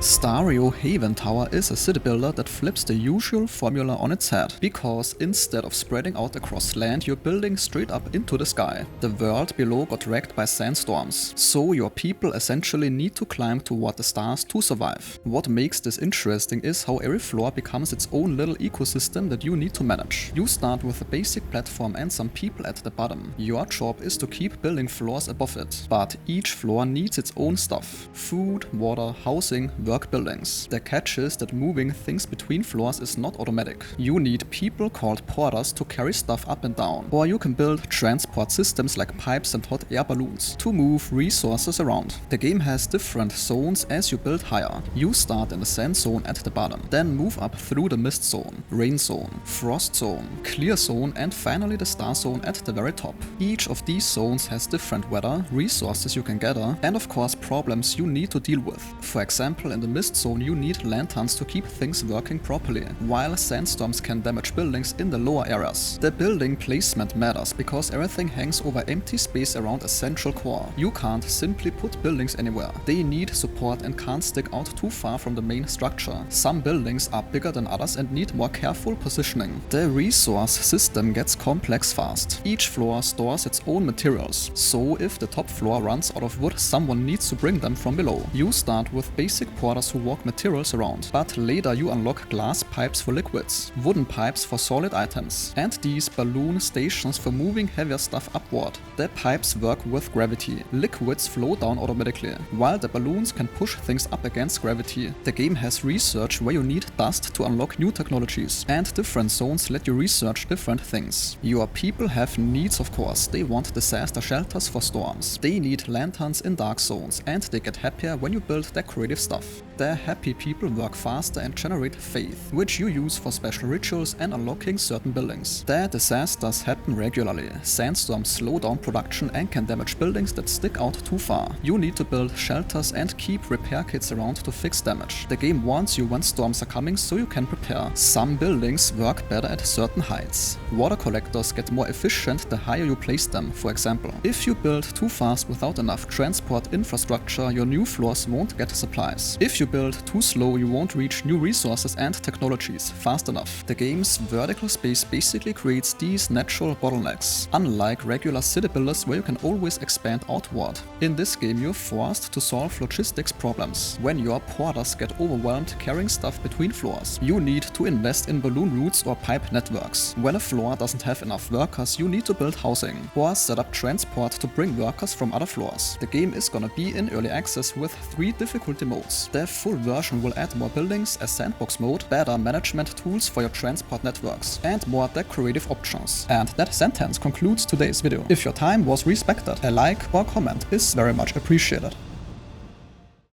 STARIO Haven Tower is a city builder that flips the usual formula on its head, because instead of spreading out across land, you're building straight up into the sky. The world below got wrecked by sandstorms, so your people essentially need to climb toward the stars to survive. What makes this interesting is how every floor becomes its own little ecosystem that you need to manage. You start with a basic platform and some people at the bottom. Your job is to keep building floors above it, but each floor needs its own stuff: food, water, housing, work buildings. The catch is that moving things between floors is not automatic. You need people called porters to carry stuff up and down, or you can build transport systems like pipes and hot air balloons to move resources around. The game has different zones as you build higher. You start in the sand zone at the bottom, then move up through the mist zone, rain zone, frost zone, clear zone, and finally the star zone at the very top. Each of these zones has different weather, resources you can gather, and of course problems you need to deal with. For example, in the mist zone you need lanterns to keep things working properly, while sandstorms can damage buildings in the lower areas. The building placement matters because everything hangs over empty space around a central core. You can't simply put buildings anywhere. They need support and can't stick out too far from the main structure. Some buildings are bigger than others and need more careful positioning. The resource system gets complex fast. Each floor stores its own materials, so if the top floor runs out of wood, someone needs to bring them from below. You start with basic porters who walk materials around, but later you unlock glass pipes for liquids, wooden pipes for solid items, and these balloon stations for moving heavier stuff upward. The pipes work with gravity. Liquids flow down automatically, while the balloons can push things up against gravity. The game has research where you need dust to unlock new technologies, and different zones let you research different things. Your people have needs, of course. They want disaster shelters for storms. They need lanterns in dark zones, and they get happier when you build decorative stuff. The happy people work faster and generate faith, which you use for special rituals and unlocking certain buildings. The disasters happen regularly. Sandstorms slow down production and can damage buildings that stick out too far. You need to build shelters and keep repair kits around to fix damage. The game warns you when storms are coming so you can prepare. Some buildings work better at certain heights. Water collectors get more efficient the higher you place them, for example. If you build too fast without enough transport infrastructure, your new floors won't get supplies. If you build too slow, you won't reach new resources and technologies fast enough. The game's vertical space basically creates these natural bottlenecks, unlike regular city builders where you can always expand outward. In this game you're forced to solve logistics problems. When your porters get overwhelmed carrying stuff between floors, you need to invest in balloon routes or pipe networks. When a floor doesn't have enough workers, you need to build housing, or set up transport to bring workers from other floors. The game is gonna be in early access with 3 difficulty modes. The full version will add more buildings, a sandbox mode, better management tools for your transport networks, and more decorative options. And that sentence concludes today's video. If your time was respected, a like or comment is very much appreciated.